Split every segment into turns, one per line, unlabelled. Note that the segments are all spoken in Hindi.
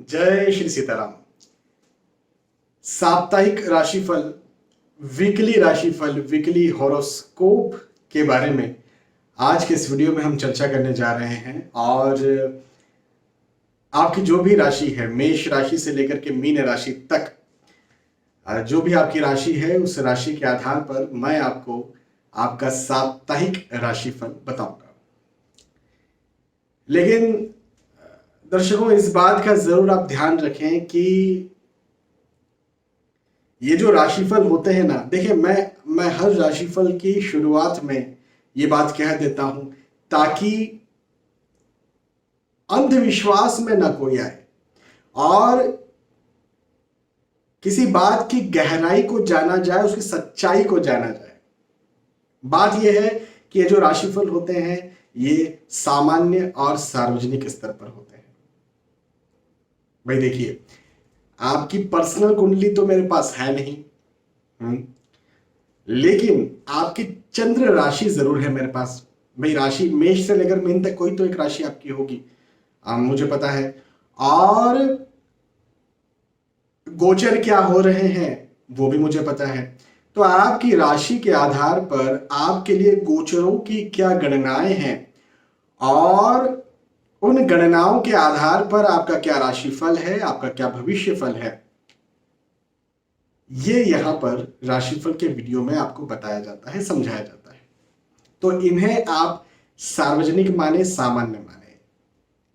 जय श्री सीताराम। साप्ताहिक राशिफल, वीकली राशिफल, वीकली हॉरोस्कोप के बारे में आज के इस वीडियो में हम चर्चा करने जा रहे हैं। और आपकी जो भी राशि है, मेष राशि से लेकर के मीन राशि तक, जो भी आपकी राशि है उस राशि के आधार पर मैं आपको आपका साप्ताहिक राशिफल बताऊंगा। लेकिन दर्शकों, इस बात का जरूर आप ध्यान रखें कि ये जो राशिफल होते हैं ना, देखिए मैं हर राशिफल की शुरुआत में ये बात कह देता हूं ताकि अंधविश्वास में ना कोई आए और किसी बात की गहराई को जाना जाए, उसकी सच्चाई को जाना जाए। बात यह है कि ये जो राशिफल होते हैं ये सामान्य और सार्वजनिक स्तर पर होते हैं। भाई देखिए, आपकी पर्सनल कुंडली तो मेरे पास है नहीं, लेकिन आपकी चंद्र राशि जरूर है मेरे पास। भाई राशि मेष से लेकर मीन तक कोई तो एक राशि आपकी होगी, मुझे पता है। और गोचर क्या हो रहे हैं वो भी मुझे पता है। तो आपकी राशि के आधार पर आपके लिए गोचरों की क्या गणनाएं हैं और उन गणनाओं के आधार पर आपका क्या राशिफल है, आपका क्या भविष्य फल है, ये यहां पर राशिफल के वीडियो में आपको बताया जाता है, समझाया जाता है। तो इन्हें आप सार्वजनिक माने, सामान्य माने।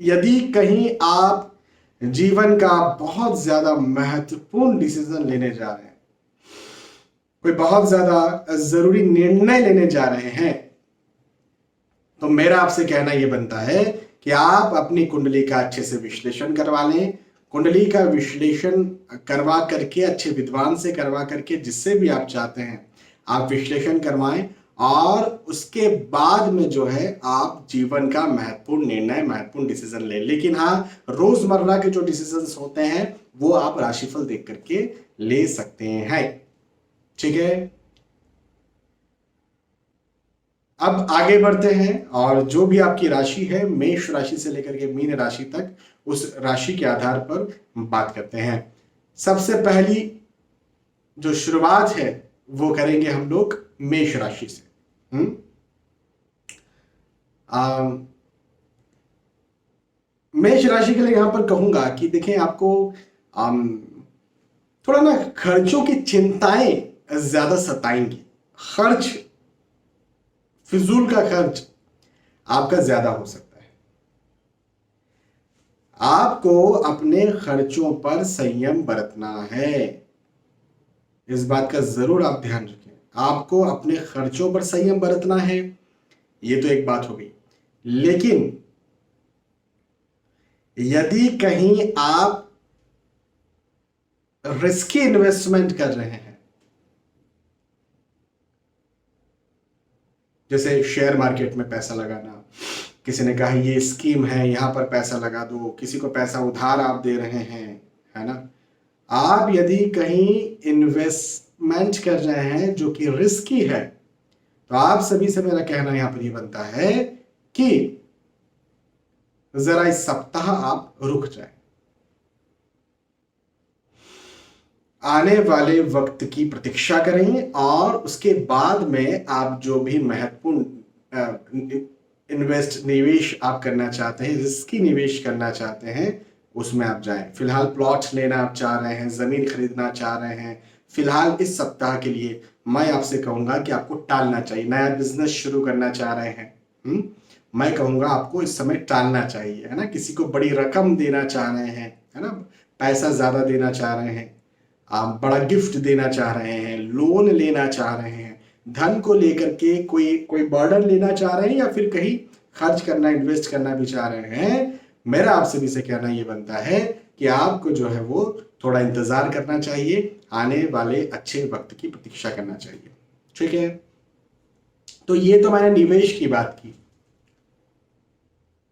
यदि कहीं आप जीवन का बहुत ज्यादा महत्वपूर्ण डिसीजन लेने जा रहे हैं, कोई बहुत ज्यादा जरूरी निर्णय लेने जा रहे हैं, तो मेरा आपसे कहना यह बनता है कि आप अपनी कुंडली का अच्छे से विश्लेषण करवा लें। कुंडली का विश्लेषण करवा करके, अच्छे विद्वान से करवा करके, जिससे भी आप चाहते हैं आप विश्लेषण करवाएं और उसके बाद में जो है आप जीवन का महत्वपूर्ण निर्णय, महत्वपूर्ण डिसीजन लें। लेकिन हाँ, रोजमर्रा के जो डिसीजंस होते हैं वो आप राशिफल देख करके ले सकते हैं। ठीक है, अब आगे बढ़ते हैं और जो भी आपकी राशि है, मेष राशि से लेकर के मीन राशि तक, उस राशि के आधार पर बात करते हैं। सबसे पहली जो शुरुआत है वो करेंगे हम लोग मेष राशि से। मेष राशि के लिए यहां पर कहूंगा कि देखें, आपको थोड़ा ना खर्चों की चिंताएं ज्यादा सताएंगी। खर्च, फिजूल का खर्च आपका ज्यादा हो सकता है। आपको अपने खर्चों पर संयम बरतना है, इस बात का जरूर आप ध्यान रखें। आपको अपने खर्चों पर संयम बरतना है, ये तो एक बात हो गई। लेकिन यदि कहीं आप रिस्की इन्वेस्टमेंट कर रहे हैं, जैसे शेयर मार्केट में पैसा लगाना, किसी ने कहा ये स्कीम है यहां पर पैसा लगा दो, किसी को पैसा उधार आप दे रहे हैं, है ना। आप यदि कहीं इन्वेस्टमेंट कर रहे हैं जो कि रिस्की है, तो आप सभी से मेरा कहना यहां पर ये बनता है कि जरा इस सप्ताह आप रुक जाएं। आने वाले वक्त की प्रतीक्षा करें और उसके बाद में आप जो भी महत्वपूर्ण निवेश आप करना चाहते हैं, रिस्की निवेश करना चाहते हैं, उसमें आप जाएं। फिलहाल प्लॉट लेना आप चाह रहे हैं, जमीन खरीदना चाह रहे हैं, फिलहाल इस सप्ताह के लिए मैं आपसे कहूंगा कि आपको टालना चाहिए। नया बिजनेस शुरू करना चाह रहे हैं, मैं कहूंगा आपको इस समय टालना चाहिए, है ना। किसी को बड़ी रकम देना चाह रहे हैं, है ना, पैसा ज्यादा देना चाह रहे हैं, आप बड़ा गिफ्ट देना चाह रहे हैं, लोन लेना चाह रहे हैं, धन को लेकर के कोई बर्डन लेना चाह रहे हैं, या फिर कहीं खर्च करना, इन्वेस्ट करना भी चाह रहे हैं, मेरा आपसे भी से कहना ये बनता है कि आपको जो है वो थोड़ा इंतजार करना चाहिए, आने वाले अच्छे वक्त की प्रतीक्षा करना चाहिए। ठीक है, तो ये तो मैंने निवेश की बात की,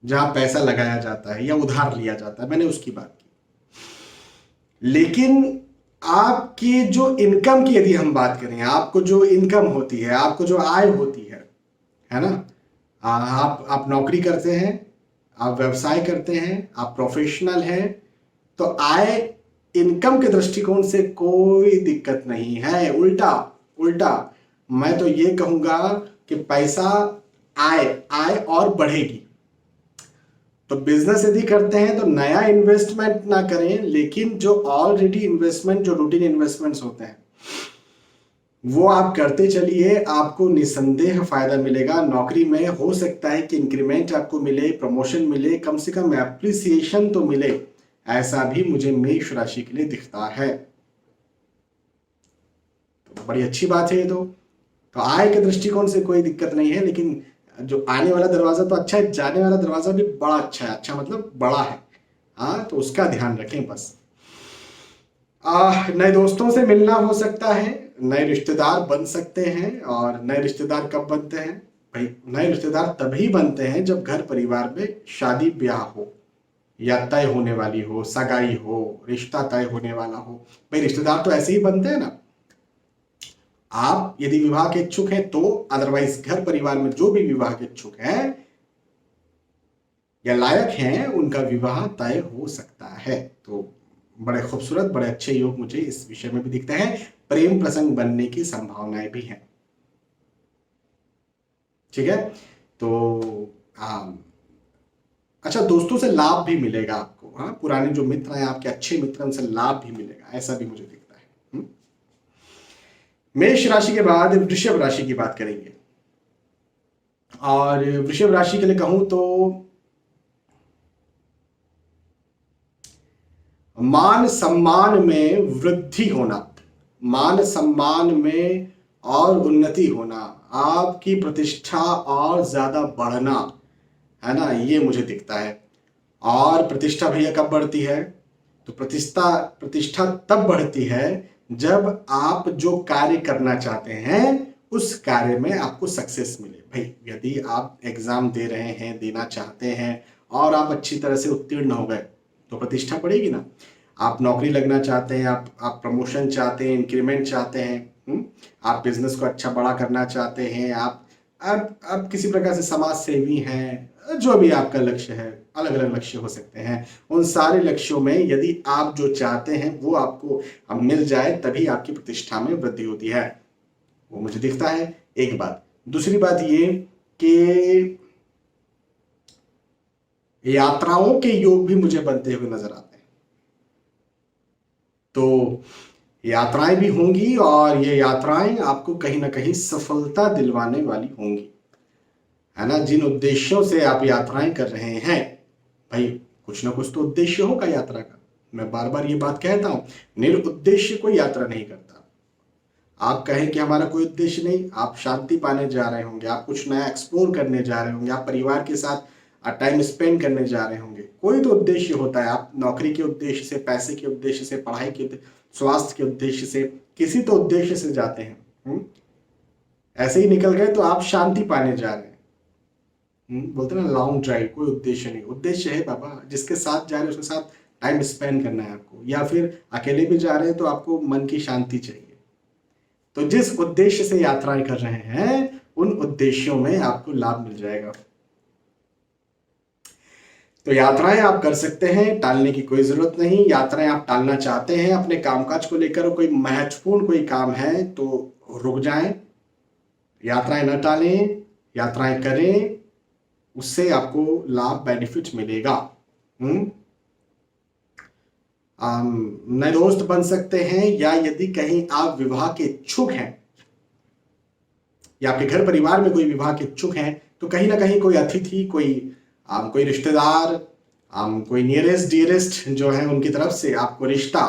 जहां पैसा लगाया जाता है या उधार लिया जाता है, मैंने उसकी बात की। लेकिन आपकी जो इनकम की यदि हम बात करें, आपको जो इनकम होती है, आपको जो आय होती है ना, आप नौकरी करते हैं, आप व्यवसाय करते हैं, आप प्रोफेशनल हैं, तो आय इनकम के दृष्टिकोण से कोई दिक्कत नहीं है, उल्टा उल्टा मैं तो ये कहूंगा कि पैसा आय आय और बढ़ेगी। तो बिजनेस यदि करते हैं तो नया इन्वेस्टमेंट ना करें, लेकिन जो ऑलरेडी इन्वेस्टमेंट, जो रूटीन इन्वेस्टमेंट्स होते हैं वो आप करते चलिए, आपको निसंदेह फायदा मिलेगा। नौकरी में हो सकता है कि इंक्रीमेंट आपको मिले, प्रमोशन मिले, कम से कम एप्रिसिएशन तो मिले, ऐसा भी मुझे मेष राशि के लिए दिखता है। तो बड़ी अच्छी बात है ये तो आय के दृष्टिकोण से कोई दिक्कत नहीं है, लेकिन जो आने वाला दरवाजा तो अच्छा है, जाने वाला दरवाजा भी बड़ा अच्छा है, अच्छा मतलब बड़ा है। हाँ, तो उसका ध्यान रखें बस। नए दोस्तों से मिलना हो सकता है, नए रिश्तेदार बन सकते हैं। और नए रिश्तेदार कब बनते हैं भाई? नए रिश्तेदार तभी बनते हैं जब घर परिवार में शादी ब्याह हो, या तय होने वाली हो, सगाई हो, रिश्ता तय होने वाला हो। भाई रिश्तेदार तो ऐसे ही बनते हैं ना। आप यदि विवाह के इच्छुक हैं तो, अदरवाइज घर परिवार में जो भी विवाह के इच्छुक हैं या लायक हैं, उनका विवाह तय हो सकता है। तो बड़े खूबसूरत, बड़े अच्छे योग मुझे इस विषय में भी दिखते हैं। प्रेम प्रसंग बनने की संभावनाएं भी हैं। ठीक है, तो अच्छा, दोस्तों से लाभ भी मिलेगा आपको। हाँ, पुराने जो मित्र हैं आपके, अच्छे मित्र, उनसे लाभ भी मिलेगा, ऐसा भी मुझे दिखता है। मेष राशि के बाद वृषभ राशि की बात करेंगे। और वृषभ राशि के लिए कहूं तो मान सम्मान में वृद्धि होना, मान सम्मान में और उन्नति होना, आपकी प्रतिष्ठा और ज्यादा बढ़ना, है ना, ये मुझे दिखता है। और प्रतिष्ठा भैया कब बढ़ती है? तो प्रतिष्ठा तब बढ़ती है जब आप जो कार्य करना चाहते हैं उस कार्य में आपको सक्सेस मिले। भाई यदि आप एग्जाम दे रहे हैं, देना चाहते हैं, और आप अच्छी तरह से उत्तीर्ण हो गए तो प्रतिष्ठा बढ़ेगी ना। आप नौकरी लगना चाहते हैं, आप प्रमोशन चाहते हैं, इंक्रीमेंट चाहते हैं, आप बिजनेस को अच्छा बड़ा करना चाहते हैं, आप किसी प्रकार से समाज सेवी हैं, जो भी आपका लक्ष्य है, अलग अलग लक्ष्य हो सकते हैं, उन सारे लक्ष्यों में यदि आप जो चाहते हैं वो आपको मिल जाए, तभी आपकी प्रतिष्ठा में वृद्धि होती है। वो मुझे दिखता है, एक बात। दूसरी बात ये कि यात्राओं के योग भी मुझे बनते हुए नजर आते हैं। तो यात्राएं भी होंगी, और ये यात्राएं आपको कहीं ना कहीं सफलता दिलवाने वाली होंगी, है ना। जिन उद्देश्यों से आप यात्राएं कर रहे हैं, भाई कुछ ना कुछ तो उद्देश्य होगा यात्रा का। मैं बार बार ये बात कहता हूं, निरुद्देश्य कोई यात्रा नहीं करता। आप कहें कि हमारा कोई उद्देश्य नहीं, आप शांति पाने जा रहे होंगे, आप कुछ नया एक्सप्लोर करने जा रहे होंगे, आप परिवार के साथ टाइम स्पेंड करने जा रहे होंगे, कोई तो उद्देश्य होता है। आप नौकरी के उद्देश्य से, पैसे के उद्देश्य से, पढ़ाई के, स्वास्थ्य के उद्देश्य से, किसी तो उद्देश्य से जाते हैं। ऐसे ही निकल गए तो आप शांति पाने जा रहे हैं। बोलते ना लॉन्ग ड्राइव, कोई उद्देश्य नहीं। उद्देश्य है बाबा, जिसके साथ जा रहे हैं उसके साथ टाइम स्पेंड करना है आपको, या फिर अकेले भी जा रहे हैं तो आपको मन की शांति चाहिए। तो जिस उद्देश्य से यात्राएं कर रहे हैं उन उद्देश्यों में आपको लाभ मिल जाएगा। तो यात्राएं आप कर सकते हैं, टालने की कोई जरूरत नहीं। यात्राएं आप टालना चाहते हैं अपने कामकाज को लेकर, कोई महत्वपूर्ण कोई काम है तो रुक जाएं, यात्राएं न टालें, यात्राएं करें, उससे आपको लाभ, बेनिफिट मिलेगा। नए दोस्त बन सकते हैं, या यदि कहीं आप विवाह के इच्छुक हैं या आपके घर परिवार में कोई विवाह के इच्छुक हैं, तो कहीं ना कहीं कोई अतिथि, कोई रिश्तेदार, कोई नियरेस्ट डियरेस्ट जो है उनकी तरफ से आपको रिश्ता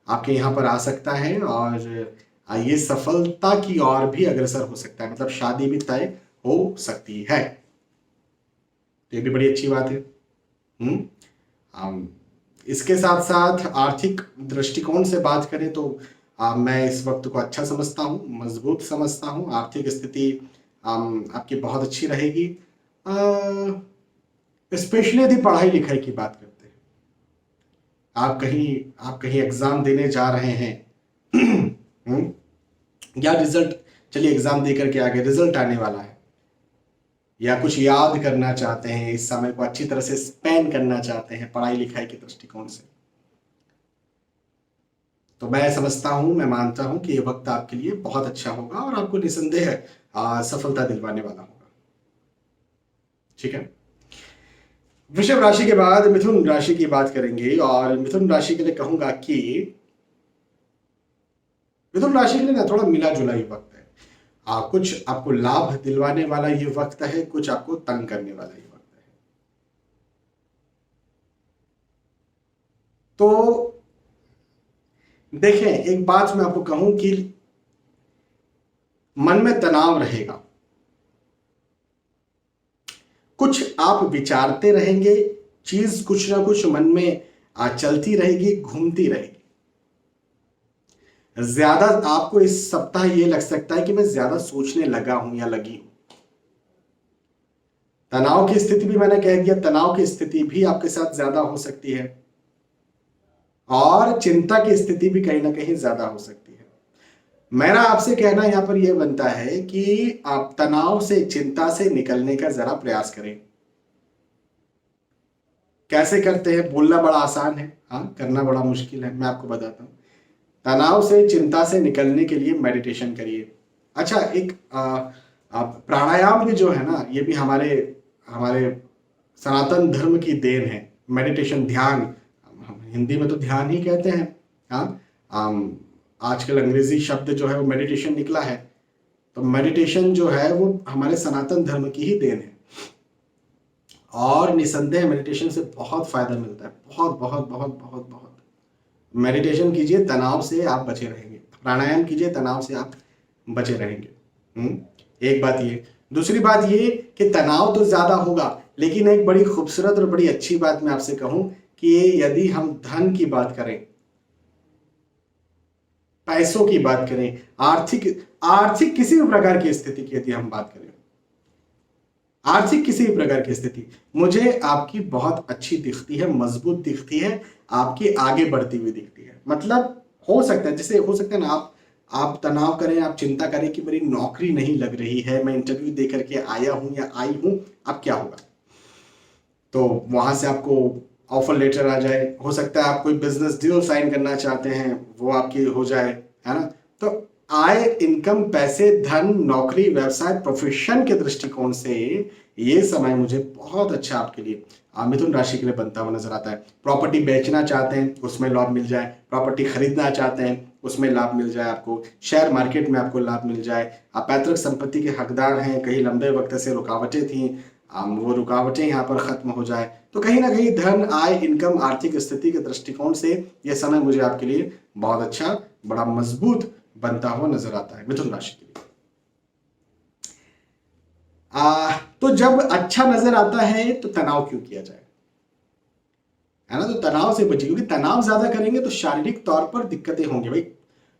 आपके यहाँ पर आ सकता है, और ये सफलता की ओर भी अग्रसर हो सकता है, मतलब शादी भी तय हो सकती है। तो ये भी बड़ी अच्छी बात है। इसके साथ साथ आर्थिक दृष्टिकोण से बात करें तो मैं इस वक्त को अच्छा समझता हूँ, मजबूत समझता हूँ। आर्थिक स्थिति आपकी बहुत अच्छी रहेगी, स्पेशली यदि पढ़ाई लिखाई की बात करते हैं। आप कहीं एग्जाम देने जा रहे हैं या रिजल्ट, चलिए एग्जाम दे करके आगे रिजल्ट आने वाला है, या कुछ याद करना चाहते हैं, इस समय को अच्छी तरह से स्पेंड करना चाहते हैं पढ़ाई लिखाई के दृष्टिकोण से, तो मैं समझता हूं, मैं मानता हूं कि ये वक्त आपके लिए बहुत अच्छा होगा और आपको निसंदेह सफलता दिलवाने वाला होगा। ठीक है। वृषभ राशि के बाद मिथुन राशि की बात करेंगे और मिथुन राशि के लिए कहूंगा कि मिथुन राशि के लिए ना थोड़ा मिला जुला ही वक्त है। कुछ आपको लाभ दिलवाने वाला ये वक्त है, कुछ आपको तंग करने वाला ये वक्त है। तो देखें, एक बात मैं आपको कहूं कि मन में तनाव रहेगा, कुछ आप विचारते रहेंगे, चीज कुछ ना कुछ मन में चलती रहेगी, घूमती रहेगी। ज्यादा आपको इस सप्ताह ये लग सकता है कि मैं ज्यादा सोचने लगा हूं या लगी हूं। तनाव की स्थिति भी मैंने कह दिया, तनाव की स्थिति भी आपके साथ ज्यादा हो सकती है और चिंता की स्थिति भी कहीं ना कहीं ज्यादा हो सकती है। मेरा आपसे कहना यहां पर यह बनता है कि आप तनाव से, चिंता से निकलने का जरा प्रयास करें। कैसे करते हैं? बोलना बड़ा आसान है, हाँ, करना बड़ा मुश्किल है। मैं आपको बताता हूं। तनाव से, चिंता से निकलने के लिए मेडिटेशन करिए। अच्छा, एक आप प्राणायाम भी जो है ना, ये भी हमारे हमारे सनातन धर्म की देन है। मेडिटेशन, ध्यान, हम हिंदी में तो ध्यान ही कहते हैं। हाँ, आजकल अंग्रेजी शब्द जो है वो मेडिटेशन निकला है। तो मेडिटेशन जो है वो हमारे सनातन धर्म की ही देन है और निसंदेह मेडिटेशन से बहुत फायदा मिलता है, बहुत बहुत बहुत बहुत बहुत। मेडिटेशन कीजिए, तनाव से आप बचे रहेंगे। प्राणायाम कीजिए, तनाव से आप बचे रहेंगे। एक बात ये। दूसरी बात ये कि तनाव तो ज्यादा होगा, लेकिन एक बड़ी खूबसूरत और बड़ी अच्छी बात मैं आपसे कहूं कि यदि हम धन की बात करें, पैसों की बात करें, आर्थिक आर्थिक किसी भी प्रकार की स्थिति की यदि हम बात करें, आर्थिक किसी भी प्रकार की स्थिति मुझे आपकी बहुत अच्छी दिखती है, मजबूत दिखती है, आपकी आगे बढ़ती हुई दिखती है। मतलब हो सकता है, जैसे हो सकता है ना, आप तनाव करें, आप चिंता करें कि मेरी नौकरी नहीं लग रही है, मैं इंटरव्यू दे करके आया हूं या आई हूं, अब क्या होगा। तो वहां से आपको ऑफर लेटर आ जाए, हो सकता है आप कोई बिजनेस डील साइन करना चाहते हैं, वो आपकी हो जाए, है ना। तो आय, इनकम, पैसे, धन, नौकरी, व्यवसाय, प्रोफेशन के दृष्टिकोण से ये समय मुझे बहुत अच्छा आपके लिए मिथुन राशि के लिए बनता हुआ नजर आता है। प्रॉपर्टी बेचना चाहते हैं, उसमें लाभ मिल जाए। प्रॉपर्टी खरीदना चाहते हैं, उसमें लाभ मिल जाए आपको। शेयर मार्केट में आपको लाभ मिल जाए। आप पैतृक संपत्ति के हकदार हैं, कहीं लंबे वक्त से रुकावटें थी, वो रुकावटें यहाँ पर खत्म हो जाए। तो कहीं ना कहीं धन, आय, इनकम, आर्थिक स्थिति के दृष्टिकोण से यह समय मुझे आपके लिए बहुत अच्छा, बड़ा मजबूत बनता हुआ नजर आता है मिथुन राशि के लिए। तो जब अच्छा नजर आता है तो तनाव क्यों किया जाए, है ना। तो तनाव से बचिए, क्योंकि तनाव ज्यादा करेंगे तो शारीरिक तौर पर दिक्कतें होंगी भाई।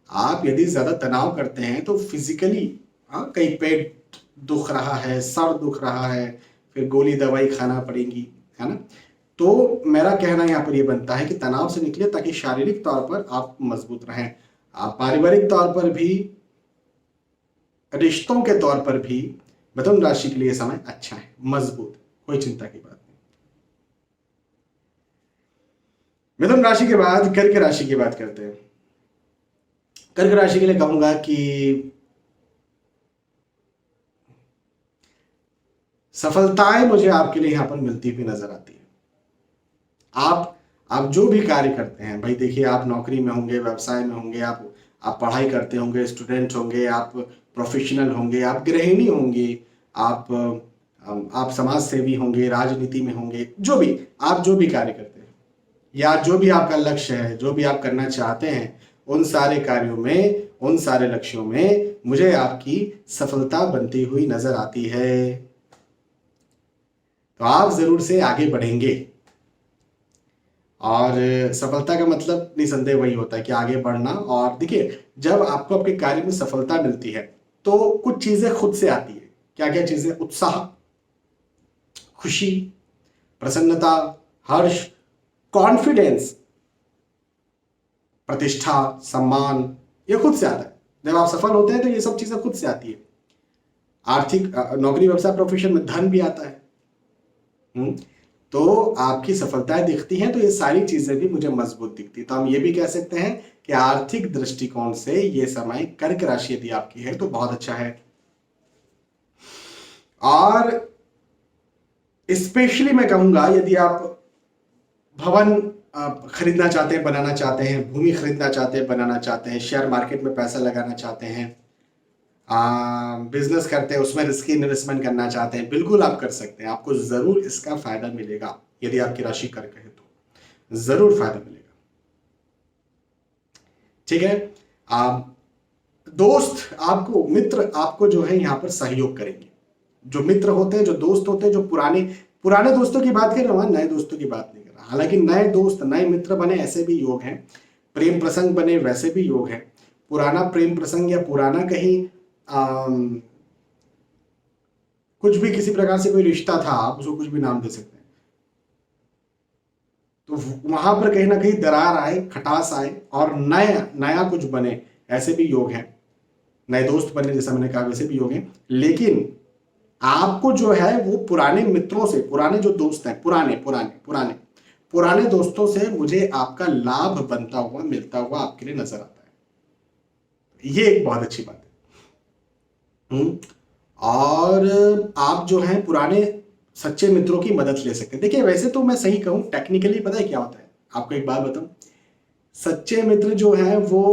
आप यदि ज्यादा तनाव करते हैं तो फिजिकली, कहीं पेट दुख रहा है, सर दुख रहा है, फिर गोली दवाई खाना पड़ेगी, है ना। तो मेरा कहना यहाँ पर यह बनता है कि तनाव से निकले ताकि शारीरिक तौर पर आप मजबूत रहें। आप पारिवारिक तौर पर भी, रिश्तों के तौर पर भी मिथुन राशि के लिए समय अच्छा है, मजबूत, कोई चिंता की बात नहीं। मिथुन राशि के बाद कर्क राशि की बात करते हैं। कर्क राशि के लिए कहूंगा कि सफलताएं मुझे आपके लिए यहां पर मिलती हुई नजर आती है। आप जो भी कार्य करते हैं भाई, देखिए, आप नौकरी में होंगे, व्यवसाय में होंगे, आप पढ़ाई करते होंगे, स्टूडेंट होंगे, आप प्रोफेशनल होंगे, आप गृहिणी होंगे, आप आप समाज सेवी होंगे, राजनीति में होंगे, आप जो भी कार्य करते हैं या जो भी आपका लक्ष्य है, जो भी आप करना चाहते हैं, उन सारे कार्यों में, उन सारे लक्ष्यों में मुझे आपकी सफलता बनती हुई नजर आती है। तो आप जरूर से आगे बढ़ेंगे और सफलता का मतलब निसंदेह वही होता है कि आगे बढ़ना। और देखिए, जब आपको आपके कार्य में सफलता मिलती है तो कुछ चीजें खुद से आती है। क्या क्या चीजें? उत्साह, खुशी, प्रसन्नता, हर्ष, कॉन्फिडेंस, प्रतिष्ठा, सम्मान, ये खुद से आता है। जब आप सफल होते हैं तो ये सब चीजें खुद से आती है। आर्थिक, नौकरी, व्यवसाय, प्रोफेशन में धन भी आता है। तो आपकी सफलताएं दिखती हैं, तो ये सारी चीजें भी मुझे मजबूत दिखती है। तो हम ये भी कह सकते हैं कि आर्थिक दृष्टिकोण से ये समय कर्क राशि यदि आपकी है तो बहुत अच्छा है। और स्पेशली मैं कहूंगा यदि आप भवन खरीदना चाहते हैं, बनाना चाहते हैं, भूमि खरीदना चाहते हैं, बनाना चाहते हैं, शेयर मार्केट में पैसा लगाना चाहते हैं, बिजनेस करते हैं, उसमें रिस्की इन्वेस्टमेंट करना चाहते हैं, बिल्कुल आप कर सकते हैं। आपको जरूर इसका फायदा मिलेगा। यदि आपकी राशि कर्क है तो जरूर फायदा मिलेगा। ठीक है। दोस्त आपको, मित्र आपको जो है यहां पर सहयोग करेंगे। जो मित्र होते हैं, जो दोस्त होते हैं, जो पुराने पुराने दोस्तों की बात कर रहा हूं, नए दोस्तों की बात नहीं कर रहा। हालांकि नए दोस्त, नए मित्र बने ऐसे भी योग हैं, प्रेम प्रसंग बने वैसे भी योग है। पुराना प्रेम प्रसंग या पुराना कहीं कुछ भी किसी प्रकार से कोई रिश्ता था, आप उसको कुछ भी नाम दे सकते हैं, तो वहां पर कहीं ना कहीं दरार आए, खटास आए और नया नया कुछ बने, ऐसे भी योग हैं। नए दोस्त बने जैसा मैंने कहा वैसे भी योग हैं। लेकिन आपको जो है वो पुराने मित्रों से, पुराने जो दोस्त हैं, पुराने पुराने पुराने पुराने दोस्तों से मुझे आपका लाभ बनता हुआ, मिलता हुआ आपके लिए नजर आता है। ये एक बहुत अच्छी बात है। और आप जो है पुराने सच्चे मित्रों की मदद ले सकते हैं। देखिए वैसे तो मैं सही कहूं, टेक्निकली पता है क्या होता है, आपको एक बात बताऊं, सच्चे मित्र जो है वो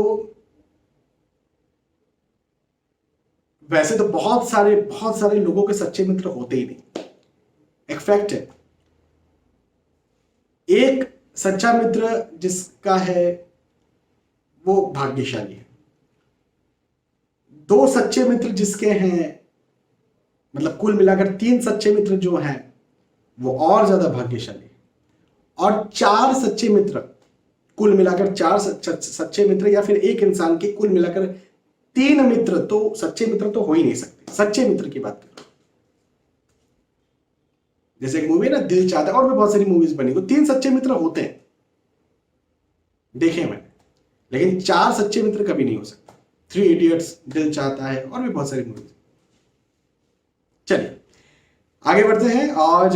वैसे तो बहुत सारे लोगों के सच्चे मित्र होते ही नहीं। एक फैक्ट है, एक सच्चा मित्र जिसका है वो भाग्यशाली है। दो सच्चे मित्र जिसके हैं, मतलब कुल मिलाकर 3 सच्चे मित्र जो हैं वो और ज्यादा भाग्यशाली है। और 4 सच्चे मित्र, कुल मिलाकर 4 सच्चे मित्र, या फिर एक इंसान के कुल मिलाकर 3 मित्र, तो सच्चे मित्र तो हो ही नहीं सकते। सच्चे मित्र की बात कर रहा हूं, जैसे एक मूवी है ना दिल चाहता है, और भी बहुत सारी मूवीज बनी, तो 3 सच्चे मित्र होते हैं, देखे मैंने। लेकिन 4 सच्चे मित्र कभी नहीं हो सकते। 3 इडियट्स, दिल चाहता है, और भी बहुत सारी मूवीज। चलिए आगे बढ़ते हैं। और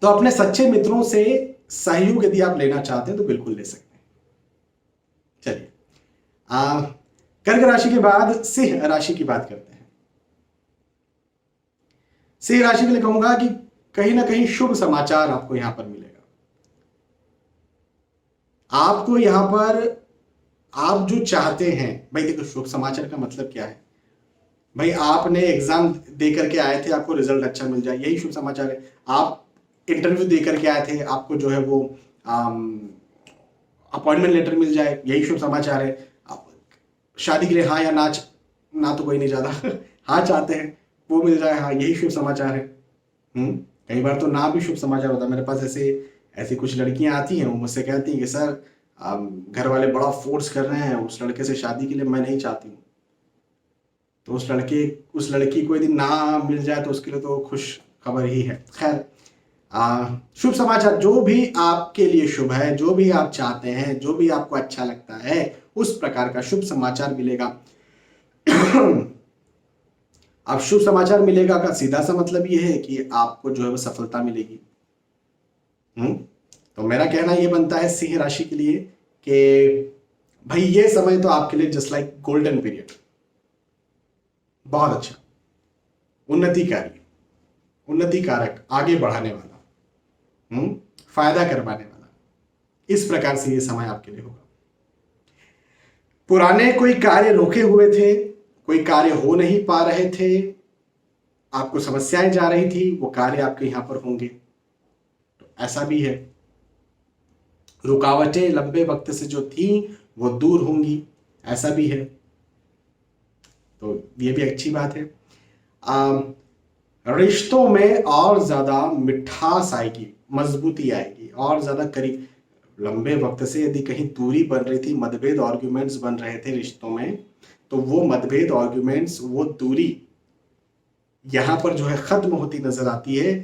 तो अपने सच्चे मित्रों से सहयोग यदि आप लेना चाहते हैं तो बिल्कुल ले सकते हैं। चलिए कर्क राशि के बाद सिंह राशि की बात करते हैं। सिंह राशि के लिए कहूंगा कि कहीं ना कहीं शुभ समाचार आपको यहां पर मिलेगा। आपको यहां पर आप जो चाहते हैं, भाई देखो शुभ समाचार का मतलब क्या है, भाई आपने एग्जाम दे करके आए थे, आपको रिजल्ट अच्छा मिल जाए, यही शुभ समाचार है। आप इंटरव्यू दे करके आए थे, आपको जो है वो अपॉइंटमेंट लेटर मिल जाए, यही शुभ समाचार है। आप शादी के लिए हाँ या ना तो कोई नहीं ज्यादा हाँ चाहते हैं, वो मिल जाए, हाँ यही शुभ समाचार है। कई बार तो ना भी शुभ समाचार होता है। मेरे पास ऐसी कुछ लड़कियां आती हैं, वो मुझसे कहती हैं कि सर घर वाले बड़ा फोर्स कर रहे हैं, उस लड़के से शादी के लिए मैं नहीं चाहती हूँ। तो उस लड़की को यदि ना मिल जाए तो उसके लिए तो खुश खबर ही है। खैर शुभ समाचार जो भी आपके लिए शुभ है, जो भी आप चाहते हैं, जो भी आपको अच्छा लगता है, उस प्रकार का शुभ समाचार मिलेगा। अब शुभ समाचार मिलेगा का सीधा सा मतलब ये है कि आपको जो है वो सफलता मिलेगी। तो मेरा कहना ये बनता है सिंह राशि के लिए कि भाई ये समय तो आपके लिए जस्ट लाइक गोल्डन पीरियड, बहुत अच्छा, उन्नतिकारी, उन्नति कारक, आगे बढ़ाने वाला, फायदा करवाने वाला, इस प्रकार से ये समय आपके लिए होगा। पुराने कोई कार्य रोके हुए थे, कोई कार्य हो नहीं पा रहे थे, आपको समस्याएं जा रही थी, वो कार्य आपके यहां पर होंगे, तो ऐसा भी है। रुकावटें लंबे वक्त से जो थी वो दूर होंगी, ऐसा भी है। तो ये भी अच्छी बात है। रिश्तों में और ज्यादा मिठास आएगी, मजबूती आएगी, और ज्यादा करीब। लंबे वक्त से यदि कहीं दूरी बन रही थी, मतभेद आर्ग्यूमेंट्स बन रहे थे रिश्तों में, तो वो मतभेद आर्ग्यूमेंट्स, वो दूरी यहां पर जो है खत्म होती नजर आती है।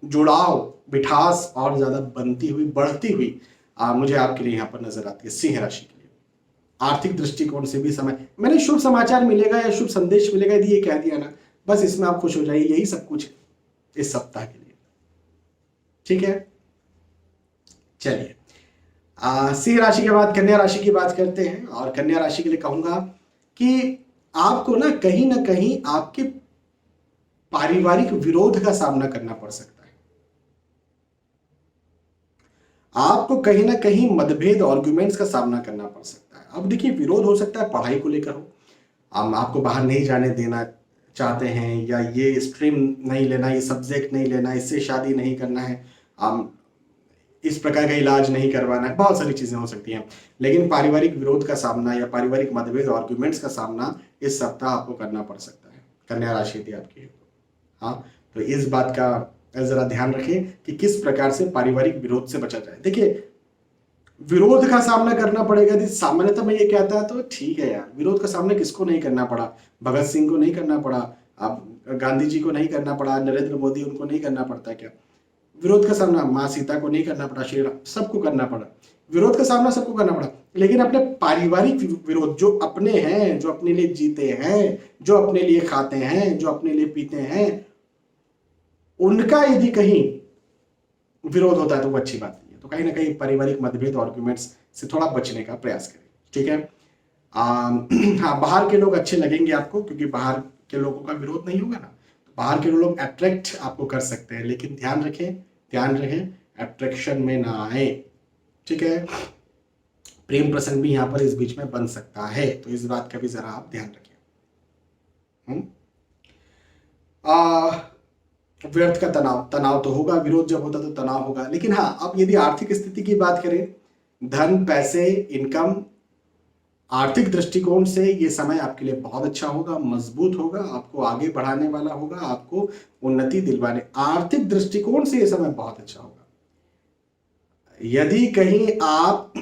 जुड़ाव, मिठास और ज्यादा बनती हुई, बढ़ती हुई मुझे आपके लिए यहां पर नजर आती है सिंह राशि के लिए। आर्थिक दृष्टिकोण से भी समय, मैंने शुभ समाचार मिलेगा या शुभ संदेश मिलेगा यदि ये कह दिया ना, बस इसमें आप खुश हो जाइए, यही सब कुछ इस सप्ताह के लिए। ठीक है, चलिए सिंह राशि के बाद कन्या राशि की बात करते हैं। और कन्या राशि के लिए कहूंगा कि आपको ना कहीं आपके पारिवारिक विरोध का सामना करना पड़ सकता है। आपको कहीं ना कहीं मतभेद, आर्गुमेंट्स का सामना करना पड़ सकता है। अब देखिए, विरोध हो सकता है पढ़ाई को लेकर हो, हम आपको बाहर नहीं जाने देना चाहते हैं, या ये स्ट्रीम नहीं लेना, ये सब्जेक्ट नहीं लेना, इससे शादी नहीं करना है, हम इस प्रकार का इलाज नहीं करवाना है, बहुत सारी चीजें हो सकती हैं। लेकिन पारिवारिक विरोध का सामना या पारिवारिक मतभेद, आर्गुमेंट्स का सामना इस सप्ताह आपको करना पड़ सकता है, कन्या राशि थी आपकी। हाँ, तो इस बात का जरा ध्यान रखें कि किस प्रकार से पारिवारिक विरोध से बचा जाए। देखिए, विरोध का सामना करना पड़ेगा, सामान्यतः मैं ये कहता है तो ठीक है यार, विरोध का सामना किसको नहीं करना पड़ा, भगत सिंह को नहीं करना पड़ा, अब गांधी जी को नहीं करना पड़ा, नरेंद्र मोदी उनको नहीं करना पड़ता क्या? विरोध का सामना माँ सीता को नहीं करना पड़ा, श्री राम, सबको करना पड़ा। विरोध का सामना सबको करना पड़ा, लेकिन अपने पारिवारिक विरोध, जो अपने हैं, जो अपने लिए जीते हैं, जो अपने लिए खाते हैं, जो अपने लिए पीते हैं, उनका यदि कहीं विरोध होता है तो वो अच्छी बात नहीं है। तो कहीं ना कहीं पारिवारिक मतभेद, आर्गुमेंट्स से थोड़ा बचने का प्रयास करें, ठीक है। हाँ, बाहर के लोग अच्छे लगेंगे आपको, क्योंकि बाहर के लोगों का विरोध नहीं होगा ना, तो बाहर के लोग अट्रैक्ट आपको कर सकते हैं, लेकिन ध्यान रखें अट्रैक्शन में ना आए, ठीक है। प्रेम प्रसंग भी यहाँ पर इस बीच में बन सकता है, तो इस बात का भी जरा आप ध्यान रखें। व्यर्थ का तनाव तो होगा, विरोध जब होता तो तनाव होगा। लेकिन हाँ, अब यदि आर्थिक स्थिति की बात करें, धन, पैसे, इनकम, आर्थिक दृष्टिकोण से ये समय आपके लिए बहुत अच्छा होगा, मजबूत होगा, आपको आगे बढ़ाने वाला होगा, आपको उन्नति दिलवाने, आर्थिक दृष्टिकोण से ये समय बहुत अच्छा होगा। यदि कहीं आप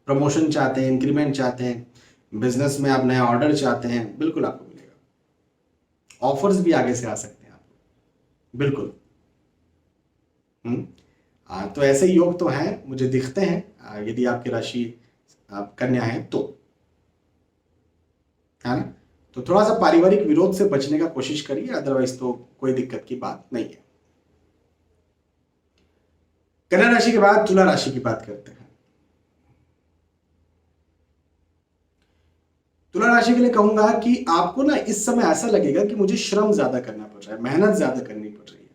प्रमोशन चाहते हैं, इंक्रीमेंट चाहते हैं, बिजनेस में आप नया ऑर्डर चाहते हैं, बिल्कुल आपको मिलेगा। ऑफर्स भी आगे से आ सकते हैं आपको, बिल्कुल। तो ऐसे योग तो हैं, मुझे दिखते हैं, यदि आपकी राशि कन्या है तो, है ना। तो थोड़ा सा पारिवारिक विरोध से बचने का कोशिश करिए, अदरवाइज तो कोई दिक्कत की बात नहीं है। कन्या राशि के बाद तुला राशि की बात करते हैं। तुला राशि के लिए कहूंगा कि आपको ना इस समय ऐसा लगेगा कि मुझे श्रम ज्यादा करना पड़ रहा है, मेहनत ज्यादा करनी पड़ रही है,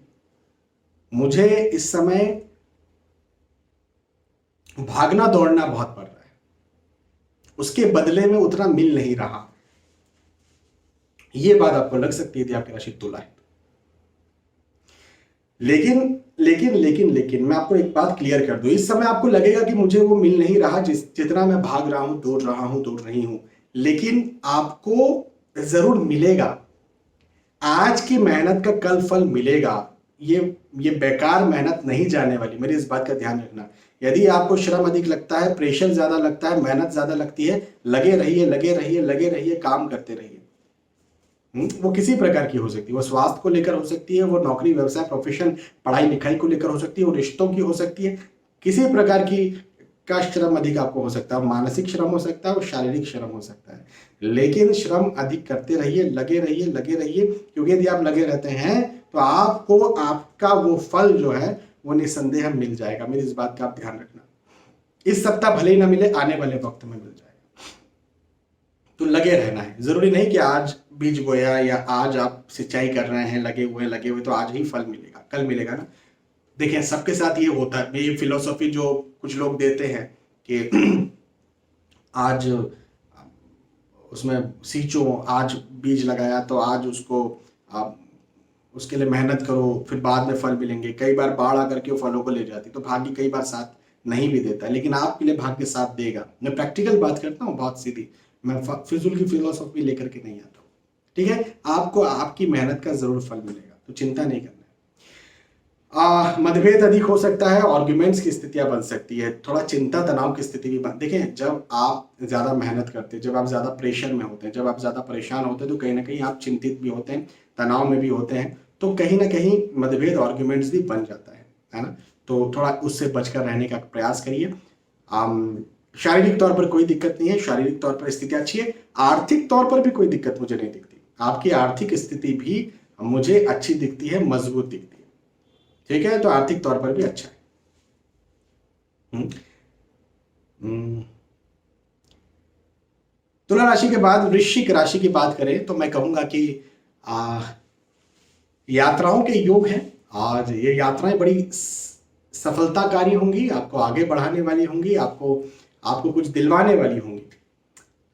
मुझे इस समय भागना दौड़ना बहुत पड़ रहा है, उसके बदले में उतना मिल नहीं रहा। ये बात आपको लग सकती है यदि आपकी राशि तुला है। लेकिन मैं आपको एक बात क्लियर कर दूं, इस समय आपको लगेगा कि मुझे वो मिल नहीं रहा जितना मैं भाग रहा हूं, दौड़ रही हूं, लेकिन आपको जरूर मिलेगा। आज की मेहनत का कल फल मिलेगा, ये बेकार मेहनत नहीं जाने वाली, मेरी इस बात का ध्यान रखना। यदि आपको श्रम अधिक लगता है, प्रेशर ज्यादा लगता है, मेहनत ज्यादा लगती है, लगे रहिए, काम करते रहिए। वो किसी प्रकार की हो सकती है, वो स्वास्थ्य को लेकर हो सकती है, वो नौकरी, व्यवसाय, प्रोफेशन, पढ़ाई लिखाई को लेकर हो सकती है, वो रिश्तों की हो सकती है, किसी प्रकार की का श्रम अधिक आपको हो सकता है, मानसिक श्रम हो सकता है और शारीरिक श्रम हो सकता है। लेकिन श्रम अधिक करते रहिए, लगे रहिए, क्योंकि यदि आप लगे रहते हैं तो आपको आपका वो फल जो है वो निसंदेह मिल जाएगा। मेरी इस बात का आप ध्यान रखना, इस सप्ताह भले ही ना मिले, आने वाले वक्त में मिल जाएगा। तो लगे रहना है, जरूरी नहीं कि आज बीज बोया या आज आप सिंचाई कर रहे हैं, लगे हुए तो आज ही फल मिलेगा, कल मिलेगा ना। देखिए, सबके साथ ये होता है, ये फिलोसॉफी जो कुछ लोग देते हैं कि आज उसमें सींचो, आज बीज लगाया तो आज उसको उसके लिए मेहनत करो, फिर बाद में फल मिलेंगे। कई बार बाढ़ आकर के फलों को ले जाती, तो भाग्य कई बार साथ नहीं भी देता, लेकिन आपके लिए भाग्य साथ देगा। मैं प्रैक्टिकल बात करता हूँ, बहुत सीधी, मैं फिजूल की फिलोसॉफी लेकर के नहीं आता हूँ, ठीक है। आपको आपकी मेहनत का जरूर फल मिलेगा, तो चिंता नहीं करना है। मतभेद अधिक हो सकता है, आर्ग्यूमेंट्स की स्थितियां बन सकती है, थोड़ा चिंता तनाव की स्थिति भी बन। देखें, जब आप ज्यादा मेहनत करते हैं, जब आप ज्यादा प्रेशर में होते हैं, जब आप ज्यादा परेशान होते हैं, तो कहीं ना कहीं आप चिंतित भी होते हैं, तनाव में भी होते हैं, तो कहीं ना कहीं मतभेद, आर्ग्यूमेंट्स भी बन जाता है ना। तो थोड़ा उससे बचकर रहने का प्रयास करिए। शारीरिक तौर पर कोई दिक्कत नहीं है, शारीरिक तौर पर स्थिति अच्छी है, आर्थिक तौर पर भी कोई दिक्कत मुझे नहीं दिखती। आपकी आर्थिक स्थिति भी मुझे अच्छी दिखती है, मजबूत दिखती है, ठीक है, तो आर्थिक तौर पर भी अच्छा है। हम्म, हम्म। तुला राशि के बाद वृश्चिक राशि की बात करें तो मैं कहूंगा कि आ, यात्राओं के योग हैं, और ये यात्राएं बड़ी सफलताकारी होंगी, आपको आगे बढ़ाने वाली होंगी, आपको आपको कुछ दिलवाने वाली होंगी।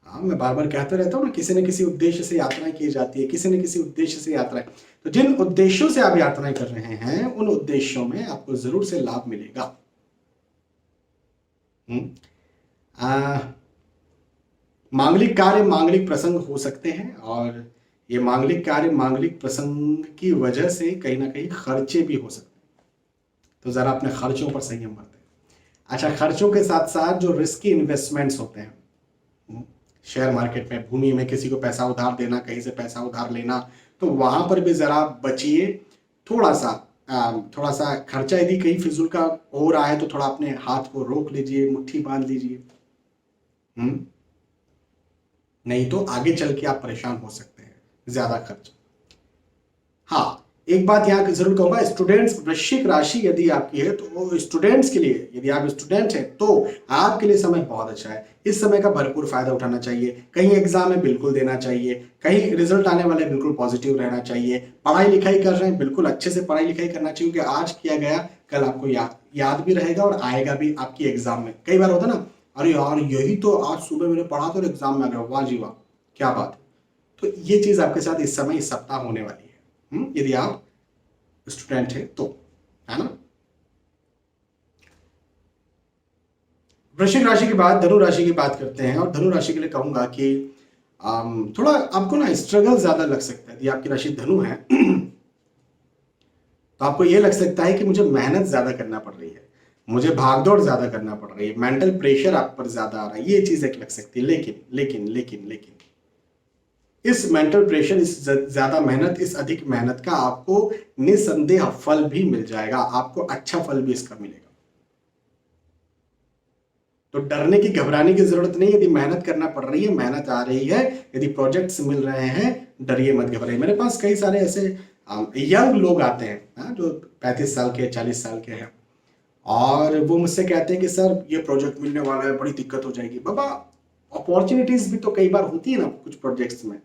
हाँ, मैं बार बार कहता रहता हूँ ना, किसी न किसी उद्देश्य से यात्राएं की जाती है, किसी न किसी उद्देश्य से यात्राएं। तो जिन उद्देश्यों से आप यात्राएं कर रहे हैं, उन उद्देश्यों में आपको जरूर से लाभ मिलेगा। हम्म, आ, मांगलिक कार्य, मांगलिक प्रसंग हो सकते हैं, और ये मांगलिक कार्य, मांगलिक प्रसंग की वजह से कहीं ना कहीं खर्चे भी हो सकते हैं। तो जरा अपने खर्चों पर संयम बरतें। अच्छा, खर्चों के साथ साथ जो रिस्की इन्वेस्टमेंट्स होते हैं, शेयर मार्केट में, भूमि में किसी को पैसा उधार देना, कहीं से पैसा उधार लेना, तो वहां पर भी जरा बचिए। थोड़ा सा थोड़ा सा खर्चा यदि कहीं फिजूल का हो रहा है तो थोड़ा अपने हाथ को रोक लीजिए, मुट्ठी बांध लीजिए। नहीं तो आगे चल के आप परेशान हो सकते हैं, ज्यादा खर्च। हाँ, एक बात यहाँ जरूर कहूंगा, स्टूडेंट्स, वृश्चिक राशि यदि आपकी है तो स्टूडेंट्स के लिए, यदि आप स्टूडेंट हैं तो आपके लिए समय बहुत अच्छा है। इस समय का भरपूर फायदा उठाना चाहिए। कहीं एग्जाम है बिल्कुल देना चाहिए, कहीं रिजल्ट आने वाले बिल्कुल पॉजिटिव रहना चाहिए। पढ़ाई लिखाई कर रहे हैं, बिल्कुल अच्छे से पढ़ाई लिखाई करना चाहिए, क्योंकि आज किया गया कल आपको याद भी रहेगा और आएगा भी आपकी एग्जाम में। कई बार होता ना, अरे यार यही तो आज सुबह मैंने पढ़ा था और एग्जाम में आ गया, वाह जी वाह, क्या बात है। तो ये चीज आपके साथ इस समय, इस सप्ताह होने वाली है, यदि आप स्टूडेंट है तो, है ना। वृश्चिक राशि के बाद धनु राशि की बात करते हैं, और धनु राशि के लिए कहूंगा कि थोड़ा आपको ना स्ट्रगल ज्यादा लग सकता है। यदि आपकी राशि धनु है तो आपको ये लग सकता है कि मुझे मेहनत ज्यादा करना पड़ रही है, मुझे भागदौड़ ज्यादा करना पड़ रही है, मेंटल प्रेशर आप पर ज्यादा आ रहा है, ये चीज एक लग सकती है। लेकिन लेकिन लेकिन लेकिन इस मेंटल प्रेशर, इस ज्यादा मेहनत, इस अधिक मेहनत का आपको निसंदेह फल भी मिल जाएगा, आपको अच्छा फल भी इसका मिलेगा। तो डरने की, घबराने की जरूरत नहीं। यदि मेहनत करना पड़ रही है, मेहनत आ रही है, यदि प्रोजेक्ट्स मिल रहे हैं, डरिए मत, घबराइए। मेरे पास कई सारे ऐसे यंग लोग आते हैं जो 35 साल के, 40 साल के हैं, और वो मुझसे कहते हैं कि सर ये प्रोजेक्ट मिलने वाला है, बड़ी दिक्कत हो जाएगी। बाबा, अपॉर्चुनिटीज भी तो कई बार होती है ना कुछ प्रोजेक्ट्स में।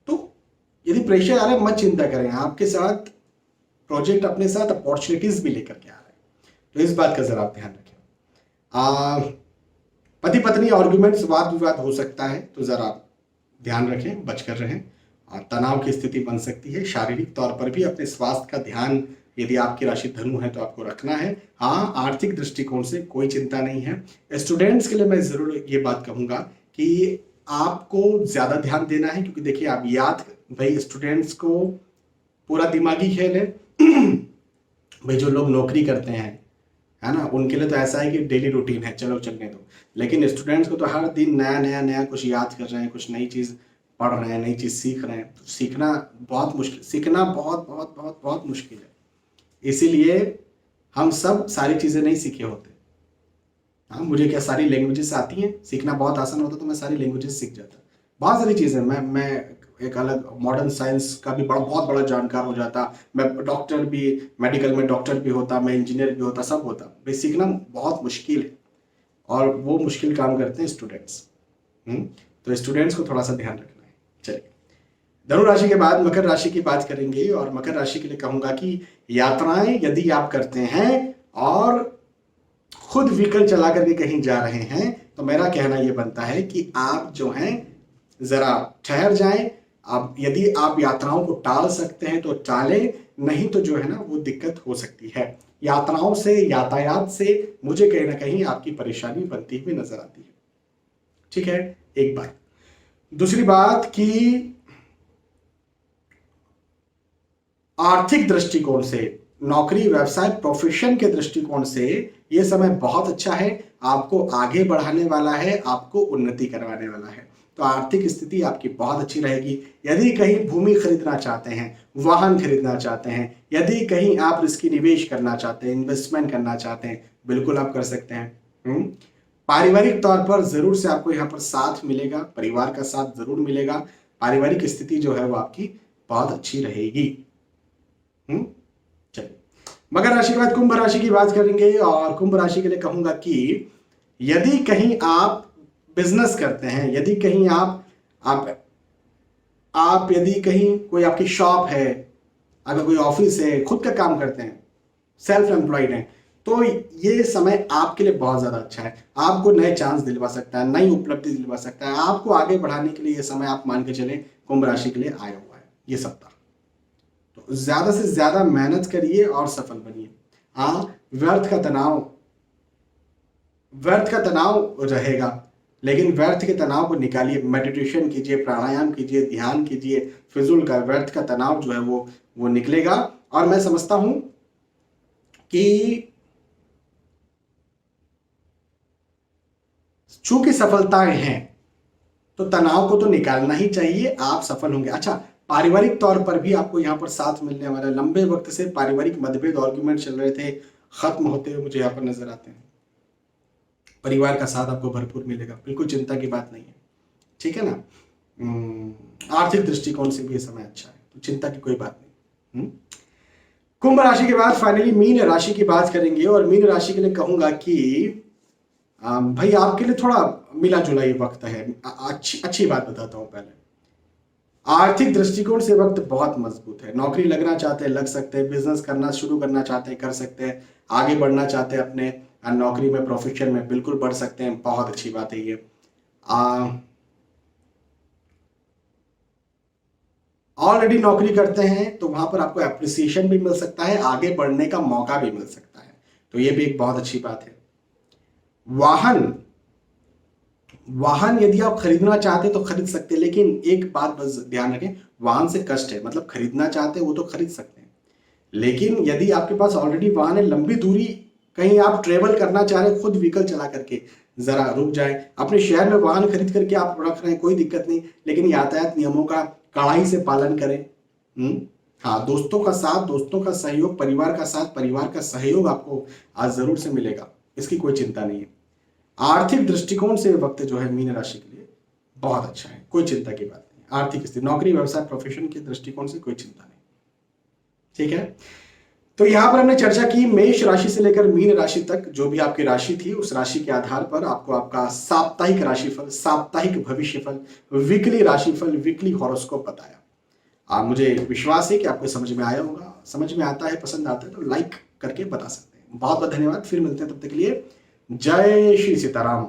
तो यदि प्रेशर आ रहा है, मत चिंता करें, आपके साथ प्रोजेक्ट अपने साथ अपॉर्चुनिटीज भी लेकर के आ रहे हैं। तो इस बात का जरा आप ध्यान रखें। पति पत्नी आर्ग्यूमेंट्स, वाद विवाद हो सकता है, तो जरा ध्यान रखें, बचकर रहें। तनाव की स्थिति बन सकती है। शारीरिक तौर पर भी अपने स्वास्थ्य का ध्यान, यदि आपकी राशि धनु है तो आपको रखना है। हाँ, आर्थिक दृष्टिकोण से कोई चिंता नहीं है। स्टूडेंट्स के लिए मैं जरूर ये बात कहूंगा कि आपको ज्यादा ध्यान देना है, क्योंकि देखिए आप याद, भाई स्टूडेंट्स को पूरा दिमागी खेल है। भाई जो लोग नौकरी करते हैं, है ना, उनके लिए तो ऐसा है कि डेली रूटीन है, चलो चलने दो। लेकिन स्टूडेंट्स को तो हर दिन नया नया नया कुछ याद कर रहे हैं, कुछ नई चीज पढ़ रहे हैं, नई चीज सीख रहे हैं। तो सीखना बहुत मुश्किल, सीखना बहुत बहुत बहुत बहुत मुश्किल है। इसीलिए हम सब सारी चीजें नहीं सीखे होते। हाँ, मुझे क्या सारी लैंग्वेजेस आती हैं? सीखना बहुत आसान होता तो मैं सारी लैंग्वेजेस सीख जाता। बहुत सारी चीजें, मैं एक अलग मॉडर्न साइंस का भी बहुत बड़ा जानकार हो जाता। मैं डॉक्टर भी, मेडिकल में डॉक्टर भी होता, मैं इंजीनियर भी होता, सब होता। भाई सीखना बहुत मुश्किल है, और वो मुश्किल काम करते हैं स्टूडेंट्स। तो स्टूडेंट्स को थोड़ा सा ध्यान रखना है। चलिए, धनु राशि के बाद मकर राशि की बात करेंगे, और मकर राशि के लिए कहूंगा कि यात्राएं यदि आप करते हैं और खुद व्हीकल चला करके कहीं जा रहे हैं, तो मेरा कहना यह बनता है कि आप जो हैं जरा ठहर जाएं। अब यदि आप यात्राओं को टाल सकते हैं तो टालें, नहीं तो जो है ना वो दिक्कत हो सकती है। यात्राओं से, यातायात से मुझे कहीं ना कहीं आपकी परेशानी बनती हुई नजर आती है। ठीक है, एक बात। दूसरी बात कि आर्थिक दृष्टिकोण से, नौकरी, व्यवसाय, प्रोफेशन के दृष्टिकोण से यह समय बहुत अच्छा है। आपको आगे बढ़ाने वाला है, आपको उन्नति करवाने वाला है। तो आर्थिक स्थिति आपकी बहुत अच्छी रहेगी। यदि कहीं भूमि खरीदना चाहते हैं, वाहन खरीदना चाहते हैं, यदि कहीं आप रिस्की निवेश करना चाहते हैं, इन्वेस्टमेंट करना चाहते हैं, बिल्कुल आप कर सकते हैं। पारिवारिक तौर पर जरूर से आपको यहाँ पर साथ मिलेगा, परिवार का साथ जरूर मिलेगा। पारिवारिक स्थिति जो है वो आपकी बहुत अच्छी रहेगी। चलिए, मकर राशि के बाद कुंभ राशि की बात करेंगे और कुंभ राशि के लिए कहूंगा कि यदि कहीं आप बिजनेस करते हैं, यदि कहीं आप यदि कहीं कोई आपकी शॉप है, अगर कोई ऑफिस है, खुद का काम करते हैं, सेल्फ एम्प्लॉयड हैं, तो ये समय आपके लिए बहुत ज्यादा अच्छा है। आपको नए चांस दिलवा सकता है, नई उपलब्धि दिलवा सकता है, आपको आगे बढ़ाने के लिए ये समय आप मान के चलें कुंभ राशि के लिए आया हुआ है ये सप्ताह। तो ज्यादा से ज्यादा मेहनत करिए और सफल बनिए। हाँ, व्यर्थ का तनाव रहेगा, लेकिन व्यर्थ के तनाव को निकालिए, मेडिटेशन कीजिए, प्राणायाम कीजिए, ध्यान कीजिए, फिजूल का व्यर्थ का तनाव जो है वो निकलेगा। और मैं समझता हूं कि चूंकि सफलताएं हैं तो तनाव को तो निकालना ही चाहिए, आप सफल होंगे। अच्छा, पारिवारिक तौर पर भी आपको यहां पर साथ मिलने वाला, लंबे वक्त से पारिवारिक मतभेद आर्गुमेंट चल रहे थे, खत्म होते हुए मुझे यहां पर नजर आते हैं। परिवार का साथ आपको भरपूर मिलेगा, बिल्कुल चिंता की बात नहीं है, ठीक है ना। आर्थिक दृष्टिकोण से भी ये समय अच्छा है, तो चिंता की कोई बात नहीं। कुंभ राशि के बाद फाइनली मीन राशि की बात करेंगे और मीन राशि के लिए कहूंगा कि भाई आपके लिए थोड़ा मिला जुला ही वक्त है। अच्छी बात बताता हूं पहले। आर्थिक दृष्टिकोण से वक्त बहुत मजबूत है। नौकरी लगना चाहते हैं लग सकते हैं, बिजनेस करना शुरू करना चाहते हैं कर सकते हैं, आगे बढ़ना चाहते हैं अपने नौकरी में, प्रोफेशन में बिल्कुल बढ़ सकते हैं। बहुत अच्छी बात है ये। ऑलरेडी नौकरी करते हैं तो वहां पर आपको एप्रिसिएशन भी मिल सकता है, आगे बढ़ने का मौका भी मिल सकता है, तो ये भी एक बहुत अच्छी बात है। वाहन यदि आप खरीदना चाहते हैं तो खरीद सकते हैं, लेकिन एक बात बस ध्यान रखें, वाहन से कष्ट है। मतलब खरीदना चाहते हैं वो तो खरीद सकते हैं, लेकिन यदि आपके पास ऑलरेडी वाहन है, लंबी दूरी कहीं आप ट्रेवल करना चाह रहे हैं खुद व्हीकल चला करके, जरा रुक जाए। अपने शहर में वाहन खरीद करके आप रख रहे हैं कोई दिक्कत नहीं, लेकिन यातायात नियमों का कड़ाई से पालन करें। हाँ, दोस्तों का साथ, दोस्तों का सहयोग, परिवार का साथ, परिवार का सहयोग आपको आज जरूर से मिलेगा, इसकी कोई चिंता नहीं है। आर्थिक दृष्टिकोण से वक्त जो है मीन राशि के लिए बहुत अच्छा है, कोई चिंता की बात नहीं। आर्थिक स्थिति, नौकरी, व्यवसाय, प्रोफेशन के दृष्टिकोण से कोई चिंता नहीं, ठीक है। तो यहां पर हमने चर्चा की मेष राशि से लेकर मीन राशि तक, जो भी आपकी राशि थी उस राशि के आधार पर आपको आपका साप्ताहिक राशिफल, साप्ताहिक भविष्यफल, वीकली राशिफल, वीकली हॉरोस्कोप बताया। मुझे विश्वास है कि आपको समझ में आया होगा। समझ में आता है, पसंद आता है तो लाइक करके बता सकते हैं। बहुत बहुत धन्यवाद, फिर मिलते हैं, तब तक के लिए जय श्री सीताराम।